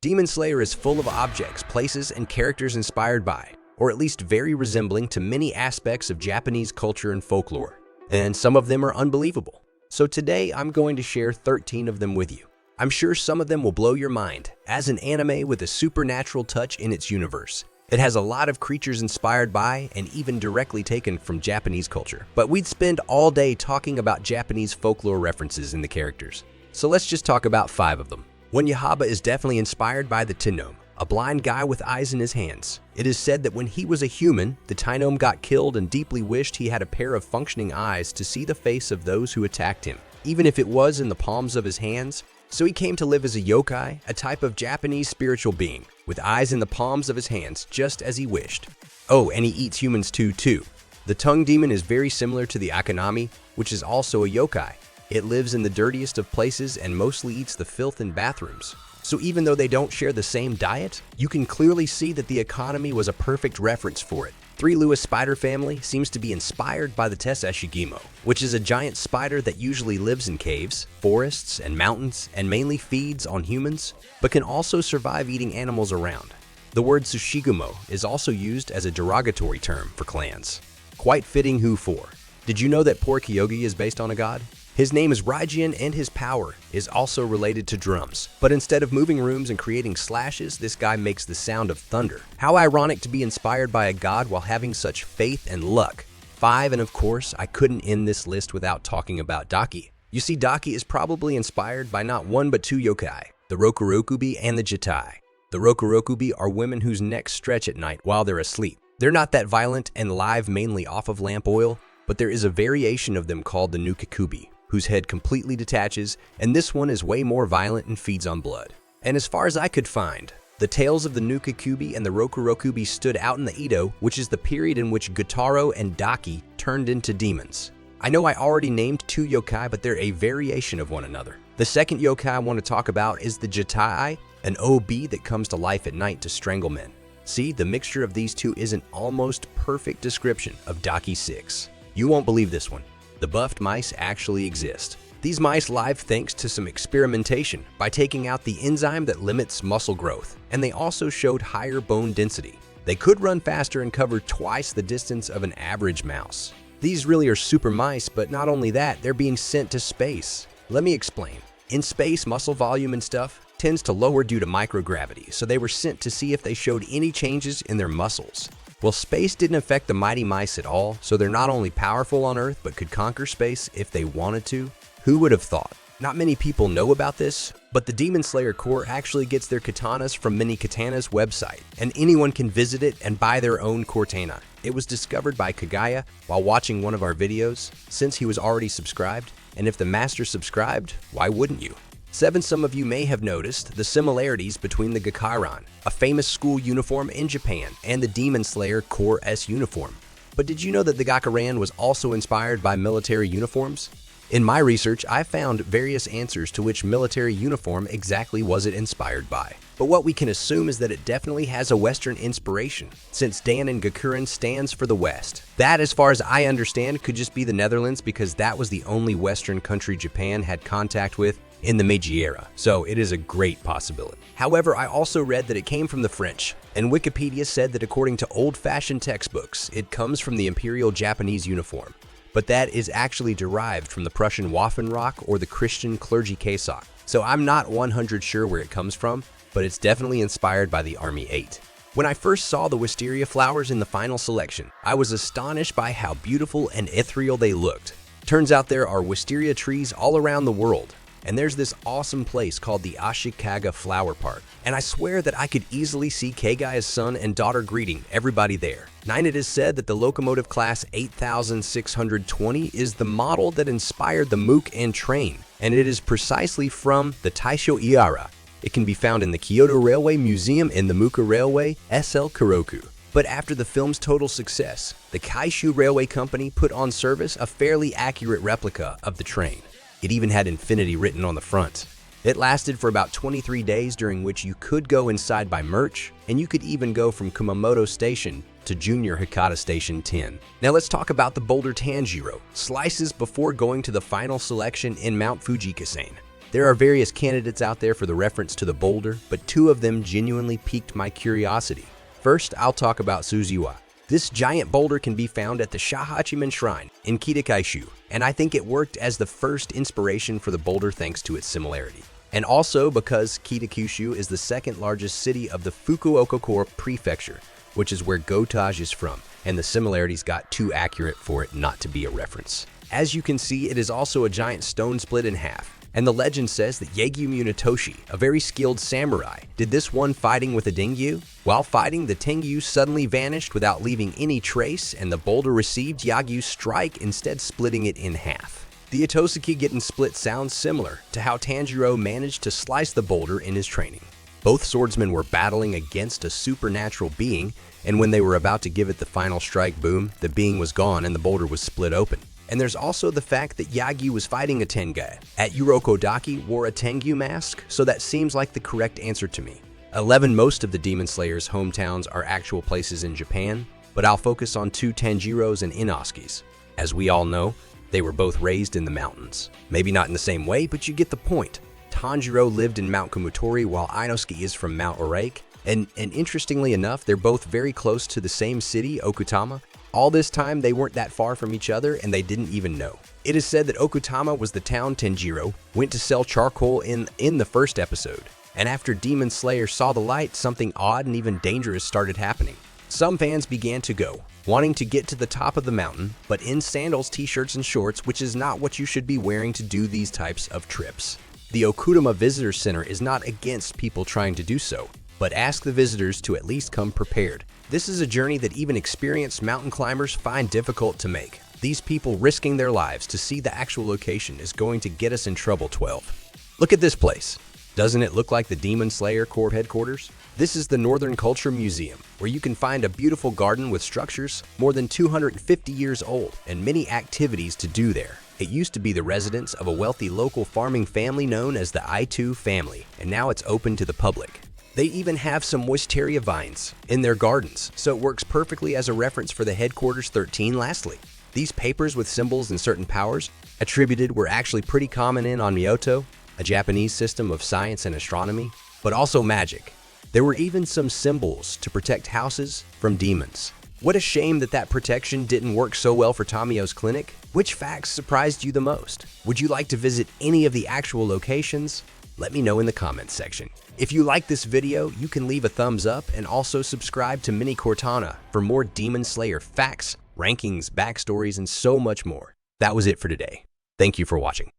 Demon Slayer is full of objects, places, and characters inspired by, or at least very resembling to many aspects of Japanese culture and folklore. And some of them are unbelievable. So today I'm going to share 13 of them with you. I'm sure some of them will blow your mind, as an anime with a supernatural touch in its universe. It has a lot of creatures inspired by and even directly taken from Japanese culture. But we'd spend all day talking about Japanese folklore references in the characters. So let's just talk about 5 of them. One Yahaba is definitely inspired by the Tainome, a blind guy with eyes in his hands. It is said that when he was a human, the Tainome got killed and deeply wished he had a pair of functioning eyes to see the face of those who attacked him, even if it was in the palms of his hands. So he came to live as a yokai, a type of Japanese spiritual being, with eyes in the palms of his hands, just as he wished. Oh, and he eats humans too. The tongue demon is very similar to the Akanami, which is also a yokai. It lives in the dirtiest of places and mostly eats the filth in bathrooms. So even though they don't share the same diet, you can clearly see that the economy was a perfect reference for it. 3 Lewis spider family seems to be inspired by the Tessashigimo, which is a giant spider that usually lives in caves, forests, and mountains, and mainly feeds on humans, but can also survive eating animals around. The word Tsushigumo is also used as a derogatory term for clans. Quite fitting who for. Did you know that poor Kyogi is based on a god? His name is Raijin and his power is also related to drums. But instead of moving rooms and creating slashes, this guy makes the sound of thunder. How ironic to be inspired by a god while having such faith and luck. 5, and of course, I couldn't end this list without talking about Daki. You see, Daki is probably inspired by not 1 but 2 yokai, the Rokurokubi and the Jitai. The Rokurokubi are women whose necks stretch at night while they're asleep. They're not that violent and live mainly off of lamp oil, but there is a variation of them called the Nukikubi, whose head completely detaches, and this one is way more violent and feeds on blood. And as far as I could find, the tales of the Nukikubi and the Rokurokubi stood out in the Edo, which is the period in which Gyutaro and Daki turned into demons. I know I already named 2 yokai, but they're a variation of one another. The second yokai I want to talk about is the Jitai, an OB that comes to life at night to strangle men. See, the mixture of these 2 is an almost perfect description of Daki 6. You won't believe this one. The buffed mice actually exist. These mice live thanks to some experimentation by taking out the enzyme that limits muscle growth, and they also showed higher bone density. They could run faster and cover twice the distance of an average mouse. These really are super mice, but not only that, they're being sent to space. Let me explain. In space, muscle volume and stuff tends to lower due to microgravity, so they were sent to see if they showed any changes in their muscles. Well, space didn't affect the mighty mice at all, so they're not only powerful on Earth, but could conquer space if they wanted to. Who would have thought? Not many people know about this, but the Demon Slayer Corps actually gets their katanas from Mini Katana's website, and anyone can visit it and buy their own Cortana. It was discovered by Kagaya while watching one of our videos, since he was already subscribed, and if the master subscribed, why wouldn't you? 7, some of you may have noticed the similarities between the Gakairan, a famous school uniform in Japan, and the Demon Slayer Corps S uniform. But did you know that the Gakairan was also inspired by military uniforms? In my research, I found various answers to which military uniform exactly was it inspired by. But what we can assume is that it definitely has a Western inspiration, since Dan and Gakurin stands for the West. That, as far as I understand, could just be the Netherlands because that was the only Western country Japan had contact with in the Meiji era, so it is a great possibility. However, I also read that it came from the French, and Wikipedia said that according to old-fashioned textbooks, it comes from the Imperial Japanese uniform. But that is actually derived from the Prussian Waffenrock or the Christian clergy cassock. So I'm not 100% sure where it comes from, but it's definitely inspired by the Army 8. When I first saw the wisteria flowers in the final selection, I was astonished by how beautiful and ethereal they looked. Turns out there are wisteria trees all around the world, and there's this awesome place called the Ashikaga Flower Park. And I swear that I could easily see Kagaya's son and daughter greeting everybody there. 9, it is said that the locomotive class 8620 is the model that inspired the Mook and train, and it is precisely from the Taisho Iara. It can be found in the Kyoto Railway Museum in the Muka Railway, SL Kuroku. But after the film's total success, the Kaishu Railway Company put on service a fairly accurate replica of the train. It even had Infinity written on the front. It lasted for about 23 days, during which you could go inside buy merch, and you could even go from Kumamoto Station to Junior Hakata Station 10. Now let's talk about the Boulder Tanjiro, slices before going to the final selection in Mount Fujikasen. There are various candidates out there for the reference to the boulder, but two of them genuinely piqued my curiosity. First, I'll talk about Suzuwa. This giant boulder can be found at the Shahachiman Shrine in Kitakaishu, and I think it worked as the first inspiration for the boulder thanks to its similarity. And also because Kitakyushu is the second largest city of the Fukuoka Prefecture, which is where Gotage is from, and the similarities got too accurate for it not to be a reference. As you can see, it is also a giant stone split in half. And the legend says that Yagyu Munetoshi, a very skilled samurai, did this one fighting with a Dengyu. While fighting, the Tengu suddenly vanished without leaving any trace, and the boulder received Yagyu's strike, instead splitting it in half. The Itosuki getting split sounds similar to how Tanjiro managed to slice the boulder in his training. Both swordsmen were battling against a supernatural being, and when they were about to give it the final strike boom, the being was gone and the boulder was split open. And there's also the fact that Yagyu was fighting a Tengai. At Urokodaki wore a Tengu mask, so that seems like the correct answer to me. 11 most of the Demon Slayer's hometowns are actual places in Japan, but I'll focus on two Tanjiros and Inosuke's. As we all know, they were both raised in the mountains. Maybe not in the same way, but you get the point. Tanjiro lived in Mount Kumatori while Inosuke is from Mount Orake, and interestingly enough, they're both very close to the same city, Okutama. All this time, they weren't that far from each other, and they didn't even know. It is said that Okutama was the town Tanjiro went to sell charcoal in the first episode. And after Demon Slayer saw the light, something odd and even dangerous started happening. Some fans began to go, wanting to get to the top of the mountain, but in sandals, t-shirts, and shorts, which is not what you should be wearing to do these types of trips. The Okutama Visitor Center is not against people trying to do so, but ask the visitors to at least come prepared. This is a journey that even experienced mountain climbers find difficult to make. These people risking their lives to see the actual location is going to get us in trouble. 12. Look at this place. Doesn't it look like the Demon Slayer Corps headquarters? This is the Northern Culture Museum, where you can find a beautiful garden with structures more than 250 years old and many activities to do there. It used to be the residence of a wealthy local farming family known as the Itu family, and now it's open to the public. They even have some wisteria vines in their gardens, so it works perfectly as a reference for the headquarters. 13. Lastly, these papers with symbols and certain powers attributed were actually pretty common in Onmyoto, a Japanese system of science and astronomy, but also magic. There were even some symbols to protect houses from demons. What a shame that that protection didn't work so well for Tamio's clinic. Which facts surprised you the most? Would you like to visit any of the actual locations? Let me know in the comments section. If you like this video, you can leave a thumbs up and also subscribe to Mini Cortana for more Demon Slayer facts, rankings, backstories, and so much more. That was it for today. Thank you for watching.